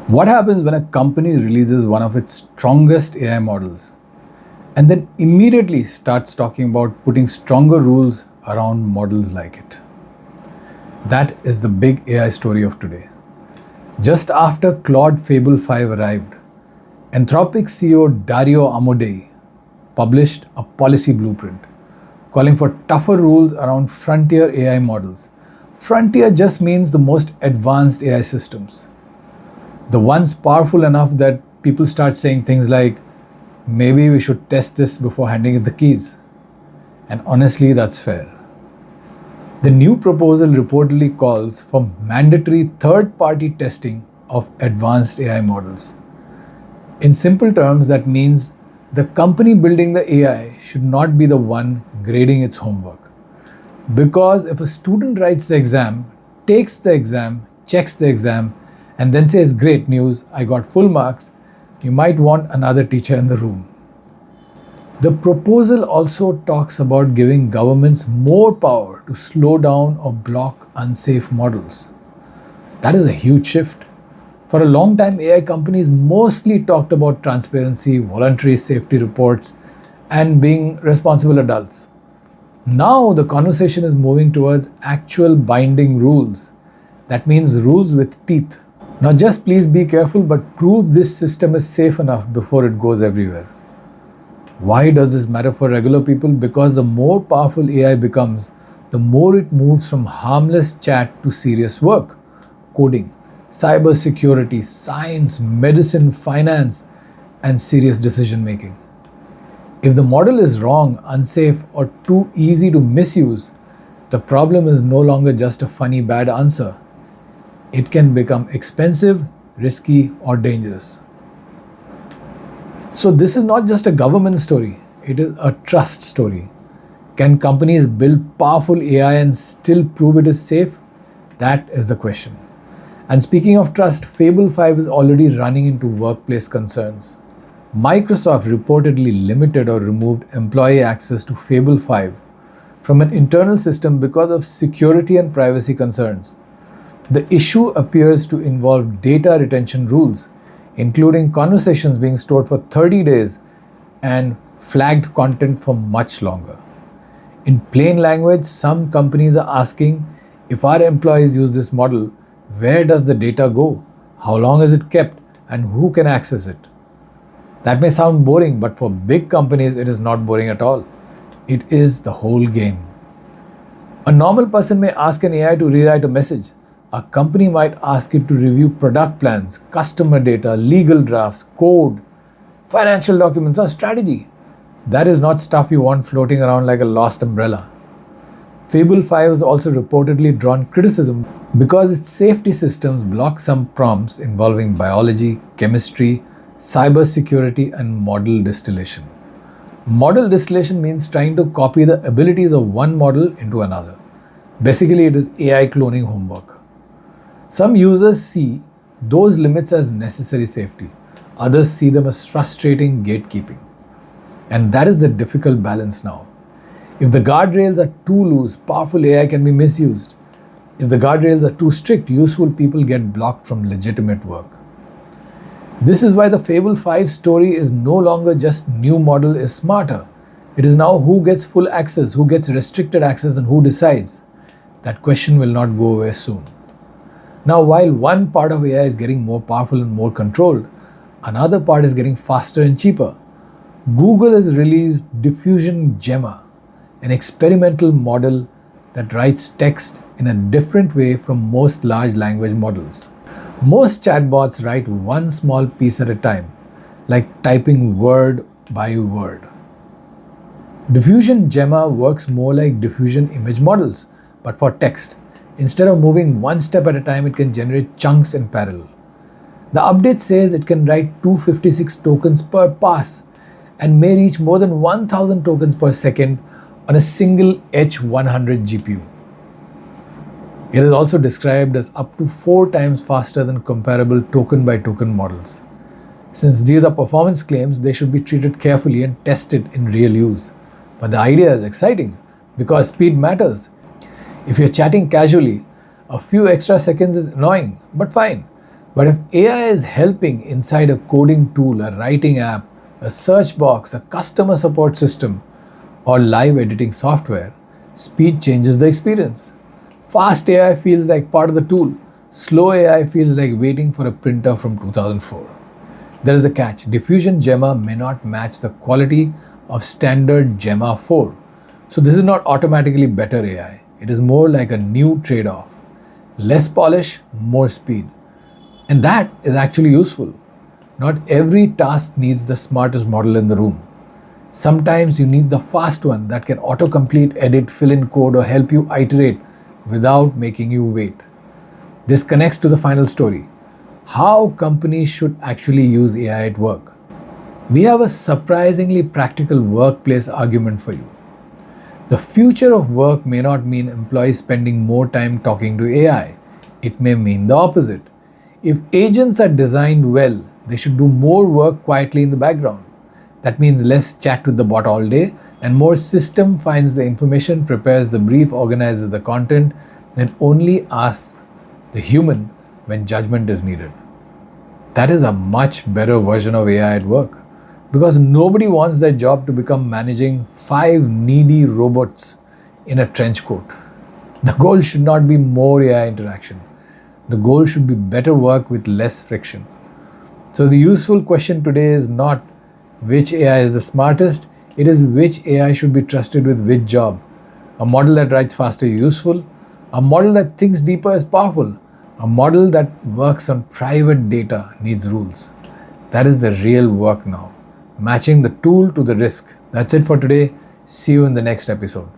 What happens when a company releases one of its strongest AI models and then immediately starts talking about putting stronger rules around models like it? That is the big AI story of today. Just after Claude Fable 5 arrived, Anthropic CEO Dario Amodei published a policy blueprint calling for tougher rules around frontier AI models. Frontier just means the most advanced AI systems. The ones powerful enough that people start saying things like, maybe we should test this before handing it the keys. And honestly, that's fair. The new proposal reportedly calls for mandatory third-party testing of advanced AI models. In simple terms, that means the company building the AI should not be the one grading its homework. Because if a student writes the exam, takes the exam, checks the exam, and then says, great news, I got full marks, you might want another teacher in the room. The proposal also talks about giving governments more power to slow down or block unsafe models. That is a huge shift. For a long time, AI companies mostly talked about transparency, voluntary safety reports, and being responsible adults. Now the conversation is moving towards actual binding rules. That means rules with teeth. Not just please be careful, but prove this system is safe enough before it goes everywhere. Why does this matter for regular people? Because the more powerful AI becomes, the more it moves from harmless chat to serious work. Coding, cybersecurity, science, medicine, finance, and serious decision making. If the model is wrong, unsafe, or too easy to misuse, the problem is no longer just a funny bad answer. It can become expensive, risky, or dangerous. So this is not just a government story, it is a trust story. Can companies build powerful AI and still prove it is safe? That is the question. And speaking of trust, Fable 5 is already running into workplace concerns. Microsoft reportedly limited or removed employee access to Fable 5 from an internal system because of security and privacy concerns. The issue appears to involve data retention rules, including conversations being stored for 30 days and flagged content for much longer. In plain language, some companies are asking, if our employees use this model, where does the data go? How long is it kept? And who can access it? That may sound boring, but for big companies, it is not boring at all. It is the whole game. A normal person may ask an AI to rewrite a message. A company might ask it to review product plans, customer data, legal drafts, code, financial documents, or strategy. That is not stuff you want floating around like a lost umbrella. Fable 5 has also reportedly drawn criticism because its safety systems block some prompts involving biology, chemistry, cybersecurity, and model distillation. Model distillation means trying to copy the abilities of one model into another. Basically, it is AI cloning homework. Some users see those limits as necessary safety. Others see them as frustrating gatekeeping. And that is the difficult balance now. If the guardrails are too loose, powerful AI can be misused. If the guardrails are too strict, useful people get blocked from legitimate work. This is why the Fable 5 story is no longer just new model is smarter. It is now who gets full access, who gets restricted access, and who decides. That question will not go away soon. Now, while one part of AI is getting more powerful and more controlled, another part is getting faster and cheaper. Google has released Diffusion Gemma, an experimental model that writes text in a different way from most large language models. Most chatbots write one small piece at a time, like typing word by word. Diffusion Gemma works more like diffusion image models, but for text. Instead of moving one step at a time, it can generate chunks in parallel. The update says it can write 256 tokens per pass and may reach more than 1000 tokens per second on a single H100 GPU. It is also described as up to 4 times faster than comparable token-by-token models. Since these are performance claims, they should be treated carefully and tested in real use. But the idea is exciting because speed matters. If you're chatting casually, a few extra seconds is annoying, but fine. But if AI is helping inside a coding tool, a writing app, a search box, a customer support system, or live editing software, speed changes the experience. Fast AI feels like part of the tool. Slow AI feels like waiting for a printer from 2004. There is a catch. Diffusion Gemma may not match the quality of standard Gemma 4. So this is not automatically better AI. It is more like a new trade-off. Less polish, more speed. And that is actually useful. Not every task needs the smartest model in the room. Sometimes you need the fast one that can autocomplete, edit, fill in code, or help you iterate without making you wait. This connects to the final story. How companies should actually use AI at work. We have a surprisingly practical workplace argument for you. The future of work may not mean employees spending more time talking to AI. It may mean the opposite. If agents are designed well, they should do more work quietly in the background. That means less chat with the bot all day and more system finds the information, prepares the brief, organizes the content, then only asks the human when judgment is needed. That is a much better version of AI at work because nobody wants their job to become managing 5 needy robots in a trench coat. The goal should not be more AI interaction. The goal should be better work with less friction. So the useful question today is not which AI is the smartest, it is which AI should be trusted with which job. A model that writes faster is useful, a model that thinks deeper is powerful, a model that works on private data needs rules. That is the real work now. Matching the tool to the risk. That's it for today. See you in the next episode.